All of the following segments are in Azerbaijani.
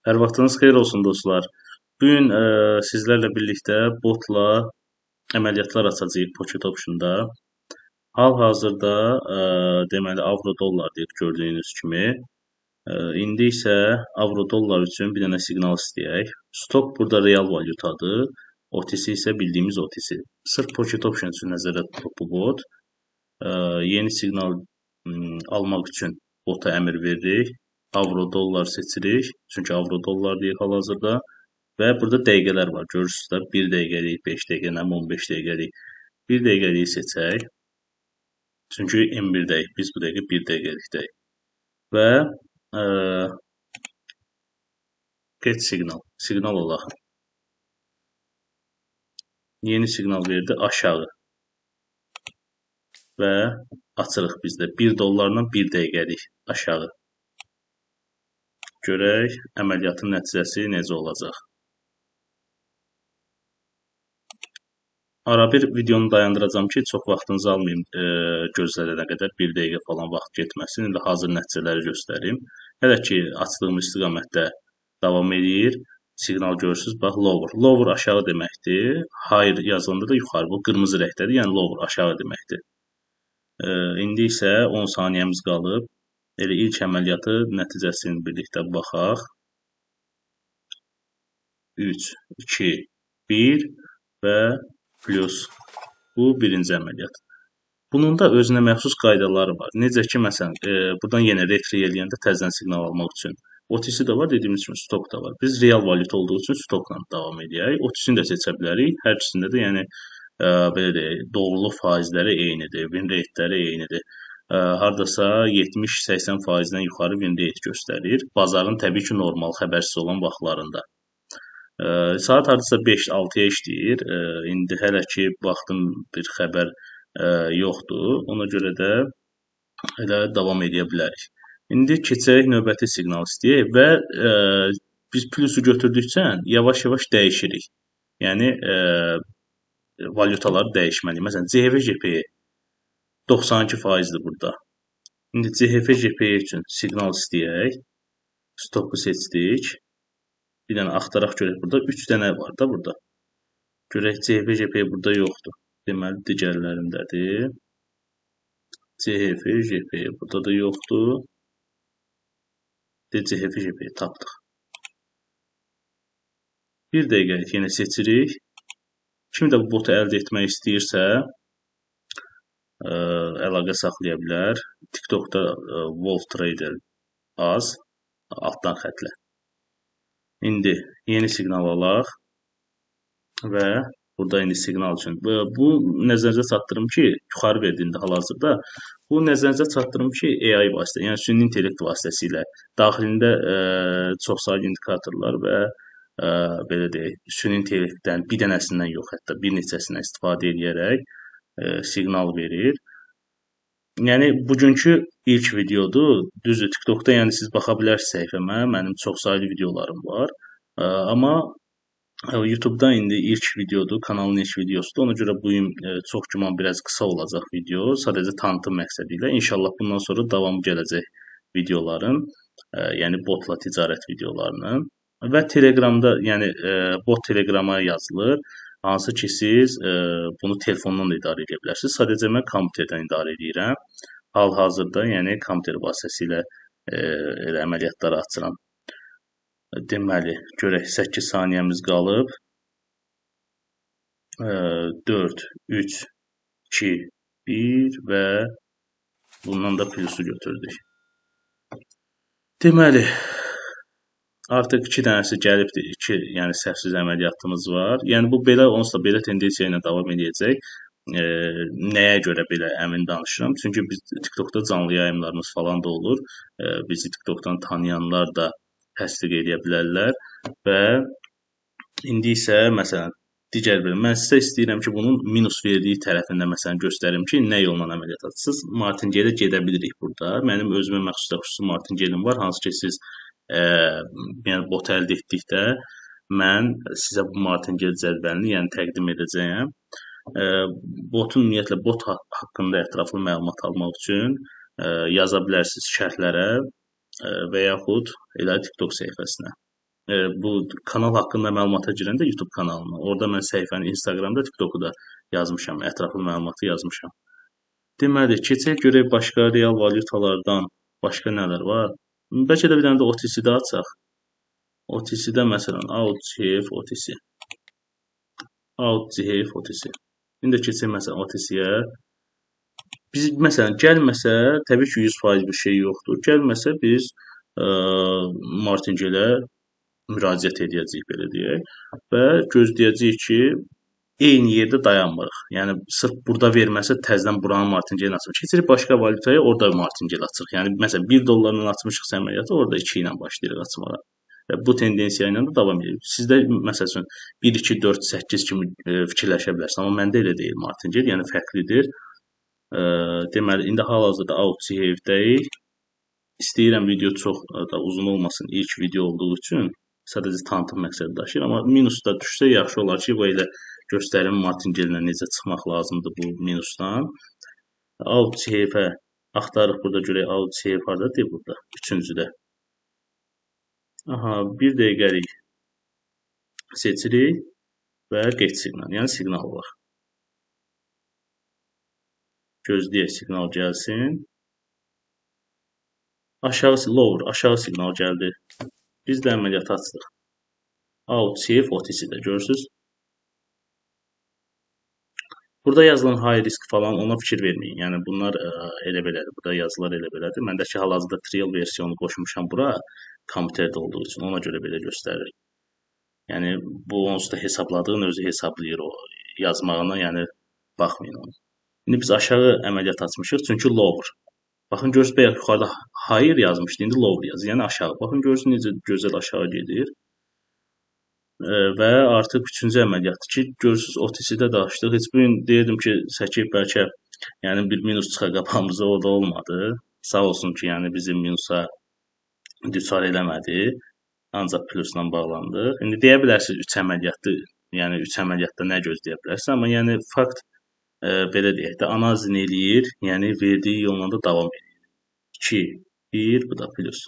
Hər vaxtınız xeyir olsun dostlar. Bu gün sizlərlə birlikdə botla əməliyyatlar açacağıq Pocket Option-da. Hal-hazırda deməli avro dollar deyib gördüyünüz kimi. İndi isə avro dollar üçün bir dənə siqnal istəyək. Stop burada real valyutadır. OTC isə bildiyimiz OTC. Sırf Pocket Option üçün nəzərdə tutulub bu bot. Yeni siqnal almaq üçün bota əmr veririk. Avro dollar seçirik. Çünki avro dollar deyək hal-hazırda. Və burada dəqiqələr var. Görürsünüz də 1 dəqiqəlik, 5 dəqiqə, 15 dəqiqəlik. 1 dəqiqəliyi seçək. Çünki M1-dəyik. Biz bu dəqiqə 1 dəqiqəlikdəyik. Və get siqnal. Siqnal olaq. Yeni siqnal verdi aşağı. Və açırıq bizdə 1 dollarla 1 dəqiqəlik aşağı. Görək əməliyyatın nəticəsi necə olacaq. Ara bir videonu dayandıracağam ki, çox vaxtınızı almayım gözlənənə qədər 1 dəqiqə falan vaxt getməsin. İndi hazır nəticələri göstərim. Hələ ki açdığım istiqamətdə davam edir. Siqnal görürsüz, bax lower. Lower aşağı deməkdir. Higher yazılanda da yuxarı. Bu qırmızı rəngdədir, yəni lower aşağı deməkdir. İndi isə 10 saniyəmiz qalıb. Elə ilk əməliyyatı nəticəsini birlikdə baxaq. 3, 2, 1 və plus. Bu birinci əməliyyat. Bunun da özünə məxsus qaydaları var. Necə ki, məsələn, buradan yenə retri eləyəndə təzədən siqnal almaq üçün. OTC də var, dediyimiz kimi stop da var. Biz real valyuta olduğu üçün stopla davam edək. OTC-ni də seçə bilərik. Hər ikisində də yəni belə deyək, doğruluq faizləri eynidir, win rate-ləri eynidir. Hardasa 70-80%-dən yuxarı win rate göstərir. Bazarın təbii ki, normal xəbərsiz olan vaxtlarında. Saat hardasa 5-6-ya işləyir. İndi hələ ki, baxdım bir xəbər yoxdur. Ona görə də elə davam edə bilərik. İndi keçək növbəti siqnal istəyək və biz plusu götürdükcə yavaş-yavaş dəyişirik. Yəni valyutaları dəyişməliyik. Məsələn, CHF-JPY 92%-dir burada. İndi CHF-JPY üçün siqnal istəyək. Stopu seçdik. Bir dənə axtaraq görək. Burada 3 dənə var da burada. Görək CHF-JPY burada yoxdur. Deməli, digərlərindədir. CHF-JPY burada da yoxdur. CHF-JPY tapdıq. Bir dəqiqəlik yenə seçirik. Kim də bu botu əldə etmək istəyirsə, əlaqə saxlaya bilər. TikTokda Wolf Trader az, altdan xətlə. İndi yeni siqnal alaq və burada indi siqnal üçün. Bu nəzərinizə çatdırım ki, yuxarı verdiyində hal-hazırda, bu nəzərinizə çatdırım ki, AI vasitəsilə, yəni süni intellekt vasitəsilə daxilində çoxsaylı indikatorlar və belə deyək, süni intellektdən bir dənəsindən yox, hətta bir neçəsindən istifadə edərək siqnal verir. Yəni, bugünkü ilk videodur. Düzdür, TikTokda yəni siz baxa bilərsiniz səhifəmə, mənim çoxsaylı videolarım var. Amma YouTube-da indi ilk videodur, kanalın ilk videosudur. Ona görə bu gün çox güman biraz qısa olacaq video. Sadəcə tanıtım məqsədi ilə. İnşallah bundan sonra davam gələcək videoların, yəni botla ticarət videolarının. Və Telegramda, yəni bot Telegrama yazılır. Hansı ki, siz bunu telefondan da idarə edə bilərsiniz. Sadəcə mən kompüterdən idarə edirəm. Hal-hazırda, yəni kompüter vasitəsilə elə əməliyyatları açıram. Deməli, görək 8 saniyəmiz qalıb. 4, 3, 2, 1 və bundan da plusu götürdük. Deməli, artıq 2 dənəsi gəlibdir. 2, yəni səhvsiz əməliyyatımız var. Yəni bu belə onsuz da belə tendensiya ilə davam edəcək. Nəyə görə belə əmin danışıram? Çünki biz TikTokda canlı yayımlarımız falan da olur. Bizi TikTokdan tanıyanlar da təsdiq edə bilərlər və indi isə məsələn digər bir mən sizə istəyirəm ki, bunun minus verdiyi tərəfində məsələn göstərim ki, nə yolla əməliyyat açırsınız. Martingale gedə bilirik burada. Mənim özümə məxsus xüsusi martingalim var, hansı ki siz yəni bot əldə etdikdə mən sizə bu martingale cədvəlini yəni təqdim edəcəyəm. Botun ümumiyyətlə bot haqqında ətraflı məlumat almaq üçün yaza bilərsiniz şərhlərə və yaxud elə TikTok səhifəsinə. bu kanal haqqında məlumata girəndə YouTube kanalına, orada mən səhifəni Instagramda, TikToku da yazmışam, ətraflı məlumatı yazmışam. Deməli, keçək görək başqa real valyutalardan başqa nələr var. Bəlkə də bir dənə də OTC-də açaq. OTC-də məsələn OutCF OTC. OutCF OTC. İndi keçək məsələn OTC-yə. Biz məsələn gəlməsə, təbii ki 100% bir şey yoxdur. Gəlməsə biz martingelə müraciət edəcəyik belə deyək və gözləyəcəyik ki, eyni yerdə dayanmırıq. Yəni sırf burada verməsə təzədən buranın martingelini açırıq. Keçirik başqa valyutaya, orada martingel açırıq. Yəni məsələn 1 dollarla açmışıq əməliyyatı, orada 2 ilə başlayırıq açmağa. Və bu tendensiya ilə də davam edir. Sizdə məsələn 1 2 4 8 kimi fikirləşə bilərsiniz, amma məndə elə deyil martingel, yəni fərqlidir. Deməli indi hal-hazırda OutCF-dəyik. İstəyirəm video çox da uzun olmasın, ilk video olduğu üçün sadəcə tanıtım məqsədi daşıyır, amma minusda düşsə yaxşı olar ki, bu ilə göstərim martingelinə necə çıxmaq lazımdır bu minusdan. OutCF-ə axtarıq, burada görək OutCF hardadır burada, üçüncüdə. Aha, bir dəqiqəlik seçirik və get siqnal, yəni siqnal var. Gözləyək siqnal gəlsin. Aşağı lower, aşağı siqnal gəldi. Biz də əməliyyatı açdıq. OutCF OTC-də görürsüz. Burada yazılan high risk falan ona fikir verməyin. Yəni bunlar elə belədir. Burada yazılar elə belədir. Məndəki hal-hazırda trial versiyonu qoşmuşam bura, kompüterdə olduğu üçün ona görə belə göstərir. Yəni bu onsuz da hesabladığın özü hesablayır o yazmağına, yəni baxmayın ona. İndi biz aşağı əməliyyat açmışıq çünki lower. Baxın görürsüz bayaq yuxarıda higher yazmışdı, indi lower yazır. Yəni aşağı. Baxın görürsüz necə gözəl aşağı gedir. Və artıq üçüncü əməliyyatdır ki, görürsüz OTC-də də açdıq. Heç bu gün deyirdim ki, səkib bəlkə yəni bir minus çıxa qabağımıza, o da olmadı. Sağ olsun ki, yəni bizim minusa düçar eləmədi. Ancaq plusla bağlandıq. İndi deyə bilərsiniz 3 əməliyyatdır. Yəni 3 əməliyyatda nə gözləyə bilərsiniz, amma yəni fakt belə deyək də analizini eləyir, yəni verdiyi yolla da davam edir. 2, 1, bu da plus.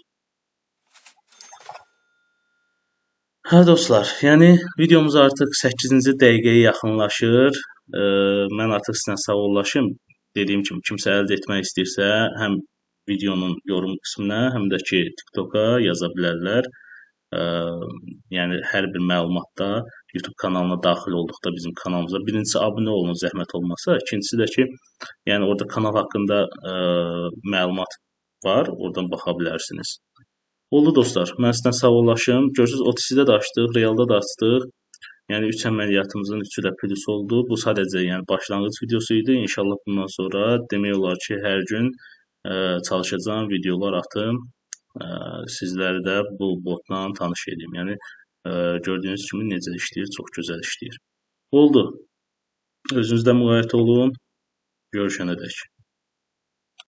Hə dostlar, yəni videomuz artıq 8-ci dəqiqəyə yaxınlaşır. Mən artıq sizlə sağollaşım. Dediyim kimi kimsə əldə etmək istəyirsə, həm videonun yorum qisminə, həm də ki TikToka yaza bilərlər. Yəni hər bir məlumatda YouTube kanalına daxil olduqda bizim kanalımıza birincisi abunə olun zəhmət olmasa, ikincisi də ki, yəni orada kanal haqqında məlumat var, oradan baxa bilərsiniz. Oldu dostlar, mən sizdən sağollaşım. Görürsüz OTC-də də açdıq, realda da açdıq. Yəni 3 əməliyyatımızın 3-ü də plus oldu. Bu sadəcə yəni başlanğıc videosu idi. İnşallah bundan sonra demək olar ki, hər gün çalışacağım, videolar atım. Sizləri də bu botla tanış edeyim. Yəni gördüyünüz kimi necə işləyir, çox gözəl işləyir. Oldu. Özünüzdə müğayət olun. Görüşənədək.